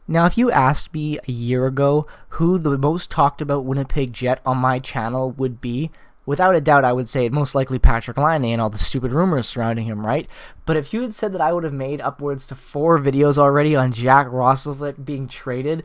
Now, if you asked me a year ago who the most talked about Winnipeg Jet on my channel would be, without a doubt, I would say it most likely Patrick Laine and all the stupid rumors surrounding him, right? But if you had said that I would have made upwards to 4 videos already on Jack Roslovic being traded,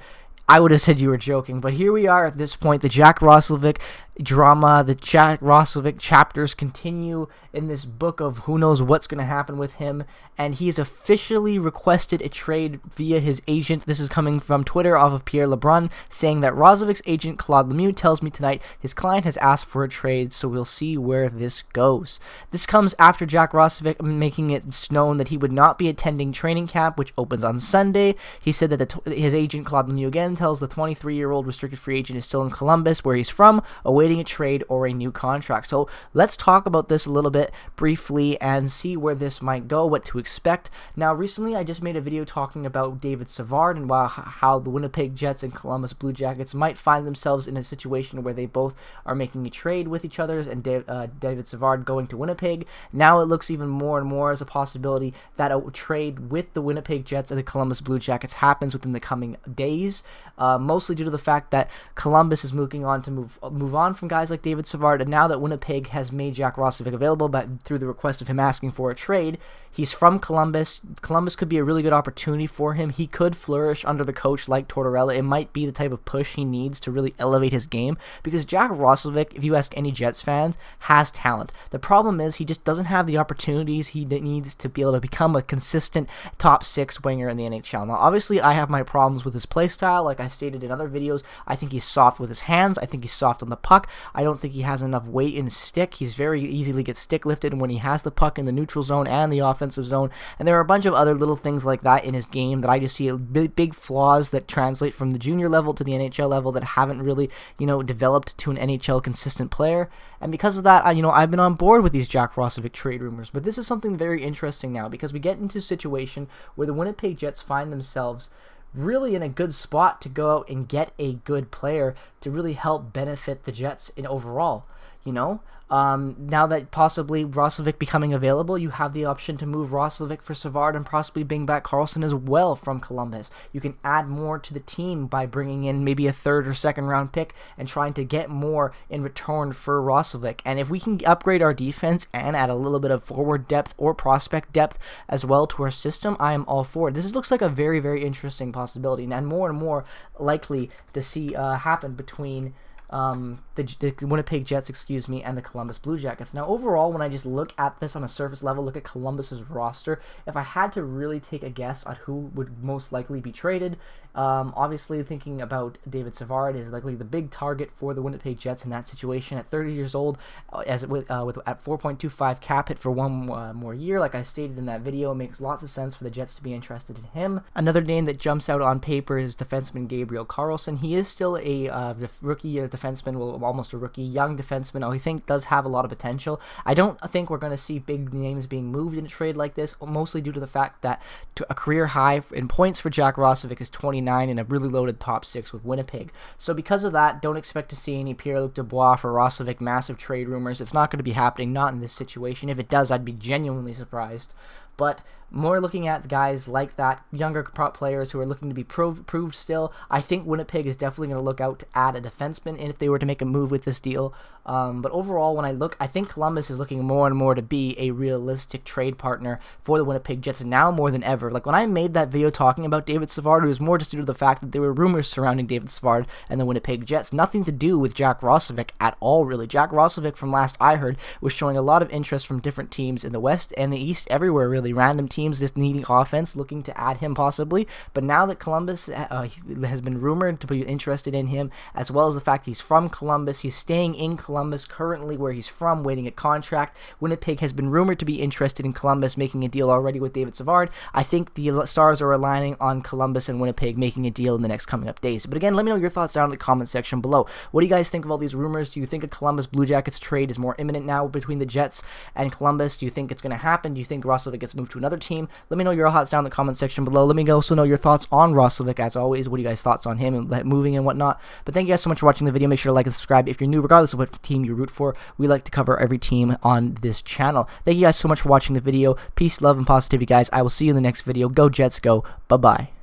I would have said you were joking. But here we are at this point. The Jack Roslovic drama, the Jack Roslovic chapters continue in this book of who knows what's going to happen with him, and he has officially requested a trade via his agent. This is coming from Twitter off of Pierre LeBrun, saying that Roslovic's agent Claude Lemieux tells me tonight his client has asked for a trade, so we'll see where this goes. This comes after Jack Roslovic making it known that he would not be attending training camp, which opens on Sunday. He said that his agent Claude Lemieux again tells the 23-year-old restricted free agent is still in Columbus, where he's from, awaiting a trade or a new contract. So let's talk about this a little bit briefly and see where this might go, what to expect. Now, recently I just made a video talking about David Savard and how the Winnipeg Jets and Columbus Blue Jackets might find themselves in a situation where they both are making a trade with each other, and David Savard going to Winnipeg. Now it looks even more and more as a possibility that a trade with the Winnipeg Jets and the Columbus Blue Jackets happens within the coming days, mostly due to the fact that Columbus is looking on to move on from guys like David Savard, and now that Winnipeg has made Jack Roslovic available, but through the request of him asking for a trade, he's from Columbus. Columbus could be a really good opportunity for him. He could flourish under the coach like Tortorella. It might be the type of push he needs to really elevate his game, because Jack Roslovic, if you ask any Jets fans, has talent. The problem is he just doesn't have the opportunities he needs to be able to become a consistent top 6 winger in the NHL. Now, obviously, I have my problems with his play style. Like I stated in other videos, I think he's soft with his hands. I think he's soft on the puck. I don't think he has enough weight in his stick. He's very easily gets stick lifted when he has the puck in the neutral zone and the offensive zone. And there are a bunch of other little things like that in his game that I just see big flaws that translate from the junior level to the NHL level that haven't really, developed to an NHL consistent player. And because of that, I've been on board with these Jack Roslovic trade rumors. But this is something very interesting now, because we get into a situation where the Winnipeg Jets find themselves really in a good spot to go out and get a good player to really help benefit the Jets in overall. Now that possibly Roslovic becoming available, you have the option to move Roslovic for Savard and possibly bring back Carlson as well from Columbus. You can add more to the team by bringing in maybe a 3rd or 2nd round pick and trying to get more in return for Roslovic. And if we can upgrade our defense and add a little bit of forward depth or prospect depth as well to our system, I am all for it. This looks like a very, very interesting possibility, and more likely to see happen between the Winnipeg Jets, and the Columbus Blue Jackets. Now, overall, when I just look at this on a surface level, look at Columbus's roster, if I had to really take a guess on who would most likely be traded, obviously thinking about David Savard is likely the big target for the Winnipeg Jets in that situation. At 30 years old, at 4.25 cap hit for one more year, like I stated in that video, it makes lots of sense for the Jets to be interested in him. Another name that jumps out on paper is defenseman Gabriel Carlson. He is still a rookie defenseman, well, almost a rookie, young defenseman. I think does have a lot of potential. I don't think we're going to see big names being moved in a trade like this, mostly due to the fact that a career high in points for Jack Roslovic is 29 in a really loaded top 6 with Winnipeg. So because of that, don't expect to see any Pierre-Luc Dubois for Roslovic massive trade rumors. It's not going to be happening, not in this situation. If it does, I'd be genuinely surprised. But more looking at guys like that, younger prop players who are looking to be proved still, I think Winnipeg is definitely going to look out to add a defenseman if they were to make a move with this deal. But overall, when I look, I think Columbus is looking more and more to be a realistic trade partner for the Winnipeg Jets now more than ever. Like when I made that video talking about David Savard, it was more just due to the fact that there were rumors surrounding David Savard and the Winnipeg Jets. Nothing to do with Jack Roslovic at all, really. Jack Roslovic, from last I heard, was showing a lot of interest from different teams in the West and the East, everywhere really. Random teams just needing offense, looking to add him possibly. But now that Columbus has been rumored to be interested in him, as well as the fact he's from Columbus, he's staying in Columbus currently where he's from, waiting a contract. Winnipeg has been rumored to be interested in Columbus, making a deal already with David Savard. I think the stars are aligning on Columbus and Winnipeg making a deal in the next coming up days. But again, let me know your thoughts down in the comment section below. What do you guys think of all these rumors? Do you think a Columbus Blue Jackets trade is more imminent now between the Jets and Columbus? Do you think it's going to happen? Do you think Roslovic gets moved to another team? Let me know your thoughts down in the comment section below. Let me also know your thoughts on Roslovic, as always. What are you guys' thoughts on him and moving and whatnot? But thank you guys so much for watching the video. Make sure to like and subscribe if you're new, regardless of what team you root for. We like to cover every team on this channel. Thank you guys so much for watching the video. Peace, love, and positivity, guys. I will see you in the next video. Go Jets, go. Bye-bye.